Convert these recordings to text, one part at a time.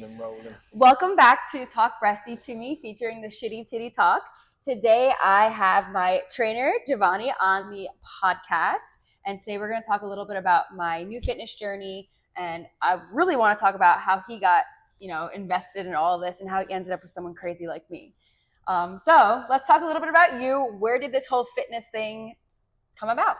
Rolling. Welcome back to Talk Breasty to Me, featuring the Shitty Titty Talk. Today I have my trainer, Gyvanni, on the podcast. And today we're going to talk a little bit about my new fitness journey. And I really want to talk about how he got, invested in all of this and how he ended up with someone crazy like me. So let's talk a little bit about you. Where did this whole fitness thing come about?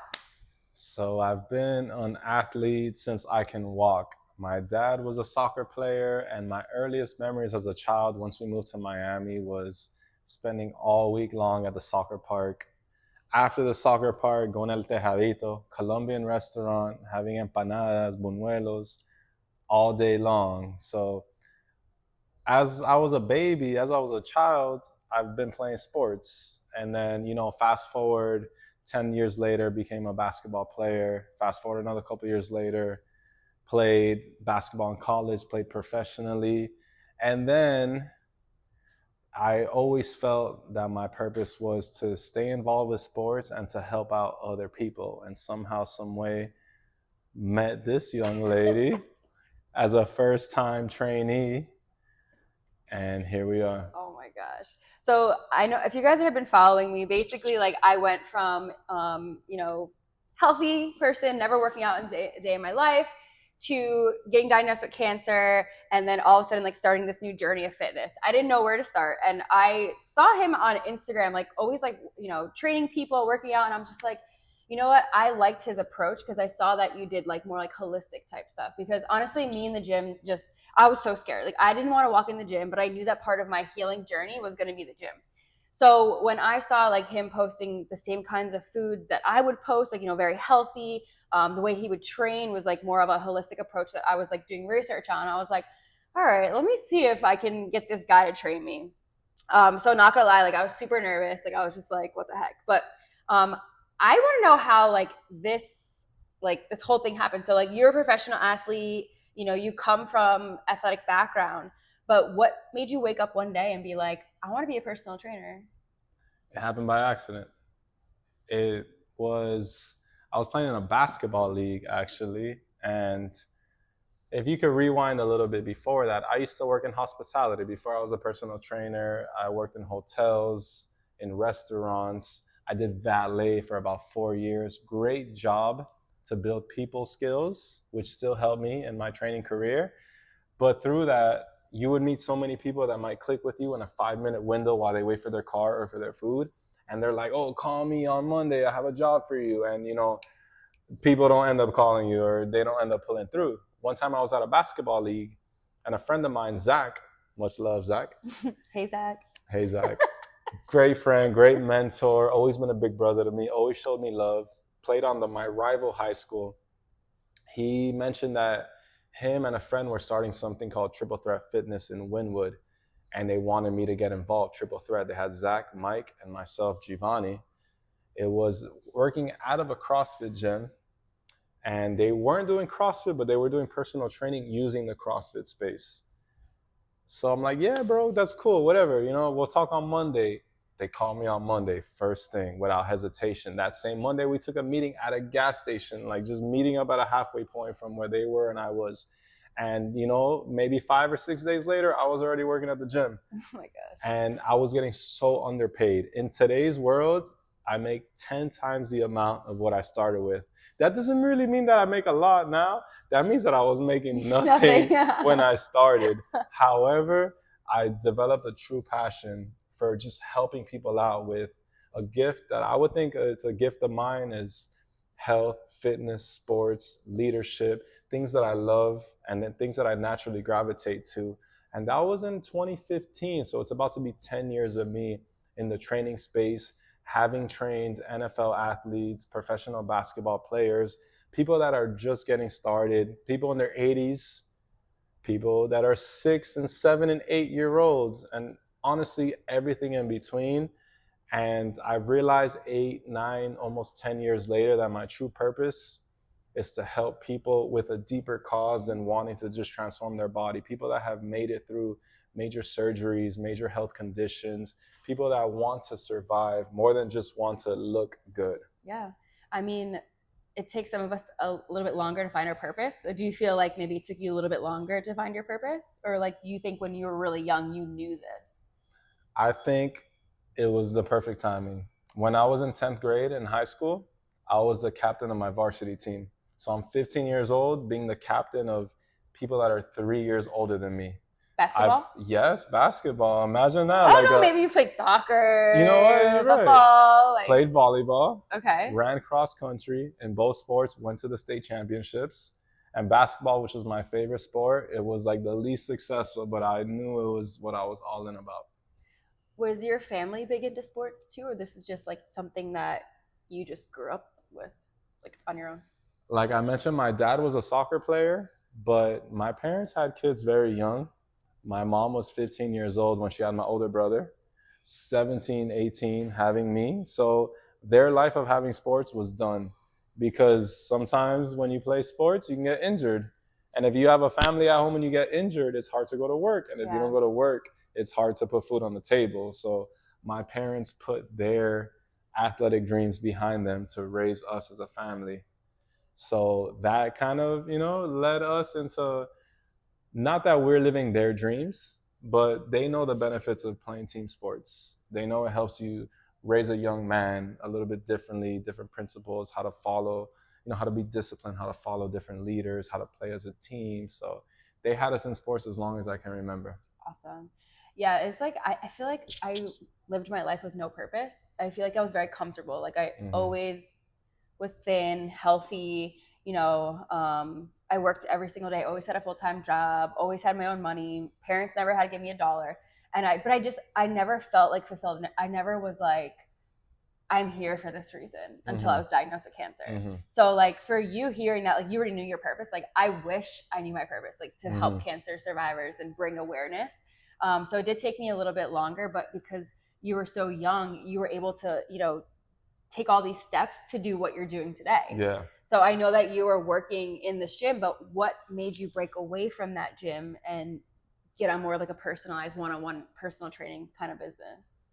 So I've been an athlete since I can walk. My dad was a soccer player, and my earliest memories as a child, once we moved to Miami, was spending all week long at the soccer park. After the soccer park, going al Tejadito, Colombian restaurant, having empanadas, buñuelos, all day long. So as I was a baby, as I was a child, I've been playing sports. And then, fast forward 10 years later, became a basketball player. Fast forward another couple years later, played basketball in college, played professionally. And then I always felt that my purpose was to stay involved with sports and to help out other people. And somehow, some way, met this young lady as a first time trainee. And here we are. Oh my gosh. So I know if you guys have been following me, basically like I went from healthy person, never working out a day in my life, to getting diagnosed with cancer, and then all of a sudden like starting this new journey of fitness. I didn't know where to start. And I saw him on Instagram, like always like, training people, working out, and I'm just like, you know what? I liked his approach because I saw that you did like more like holistic type stuff. Because honestly, me in the gym I was so scared. Like I didn't want to walk in the gym, but I knew that part of my healing journey was going to be the gym. So when I saw like him posting the same kinds of foods that I would post, like, very healthy, the way he would train was like more of a holistic approach that I was like doing research on. I was like, all right, let me see if I can get this guy to train me. So not gonna lie, like I was super nervous. Like I was just like, what the heck? But um, I want to know how this whole thing happened. So like you're a professional athlete, you come from athletic background, but what made you wake up one day and be like, I want to be a personal trainer? It happened by accident. It was, I was playing in a basketball league actually. And if you could rewind a little bit before that, I used to work in hospitality. Before I was a personal trainer, I worked in hotels, in restaurants. I did valet for about 4 years. Great job to build people skills, which still helped me in my training career. But through that, you would meet so many people that might click with you in a 5 minute window while they wait for their car or for their food. And they're like, oh, call me on Monday. I have a job for you. And, people don't end up calling you or they don't end up pulling through. One time I was at a basketball league and a friend of mine, Zach, much love, Zach. Hey, Zach. Hey, Zach. Great friend, great mentor, always been a big brother to me, always showed me love, played on my rival high school. He mentioned that him and a friend were starting something called Triple Threat Fitness in Wynwood, and they wanted me to get involved. Triple Threat. They had Zach, Mike, and myself, Gyvanni. It was working out of a CrossFit gym, and they weren't doing CrossFit, but they were doing personal training using the CrossFit space. So I'm like, yeah, bro, that's cool, whatever. We'll talk on Monday. They called me on Monday, first thing, without hesitation. That same Monday, we took a meeting at a gas station, like just meeting up at a halfway point from where they were and I was. And, maybe 5 or 6 days later, I was already working at the gym. Oh my gosh. And I was getting so underpaid. In today's world, I make 10 times the amount of what I started with. That doesn't really mean that I make a lot now. That means that I was making nothing when I started. However, I developed a true passion for just helping people out with a gift that I would think it's a gift of mine is health, fitness, sports, leadership, things that I love and then things that I naturally gravitate to. And that was in 2015. So it's about to be 10 years of me in the training space, having trained NFL athletes, professional basketball players, people that are just getting started, people in their 80s, people that are 6 and 7 and 8 year olds, and honestly, everything in between. And I've realized 8, 9, almost 10 years later that my true purpose is to help people with a deeper cause than wanting to just transform their body. People that have made it through major surgeries, major health conditions, people that want to survive more than just want to look good. Yeah. I mean, it takes some of us a little bit longer to find our purpose? Or do you feel like maybe it took you a little bit longer to find your purpose? Or like you think when you were really young, you knew this? I think it was the perfect timing. When I was in 10th grade in high school, I was the captain of my varsity team. So I'm 15 years old, being the captain of people that are 3 years older than me. I've Basketball? yes, basketball. Imagine that. I don't Like know, a maybe you played you know what? soccer, You're right. football, like Played volleyball, okay. ran cross country in both sports, went to the state championships. And basketball, which was my favorite sport, it was like the least successful, but I knew it was what I was all in about. Was your family big into sports too, or this is just like something that you just grew up with, like on your own? Like I mentioned, my dad was a soccer player, but my parents had kids very young. My mom was 15 years old when she had my older brother, 17, 18, having me. So their life of having sports was done because sometimes when you play sports, you can get injured. And if you have a family at home and you get injured, it's hard to go to work. And if you Yeah. don't go to work, it's hard to put food on the table. So my parents put their athletic dreams behind them to raise us as a family. So that kind of, led us into not that we're living their dreams, but they know the benefits of playing team sports. They know it helps you raise a young man a little bit differently, different principles, how to follow, how to be disciplined, how to follow different leaders, how to play as a team. So they had us in sports as long as I can remember. Awesome. Yeah, it's like I feel like I lived my life with no purpose. I feel like I was very comfortable. Like I always was thin, healthy. I worked every single day. Always had a full time job. Always had my own money. Parents never had to give me $1. I never felt like fulfilled. I never was like, I'm here for this reason until I was diagnosed with cancer. So like for you hearing that, like you already knew your purpose. Like I wish I knew my purpose, like to help cancer survivors and bring awareness. So it did take me a little bit longer, but because you were so young, you were able to, take all these steps to do what you're doing today. Yeah. So I know that you were working in this gym, but what made you break away from that gym and get on more like a personalized one-on-one personal training kind of business?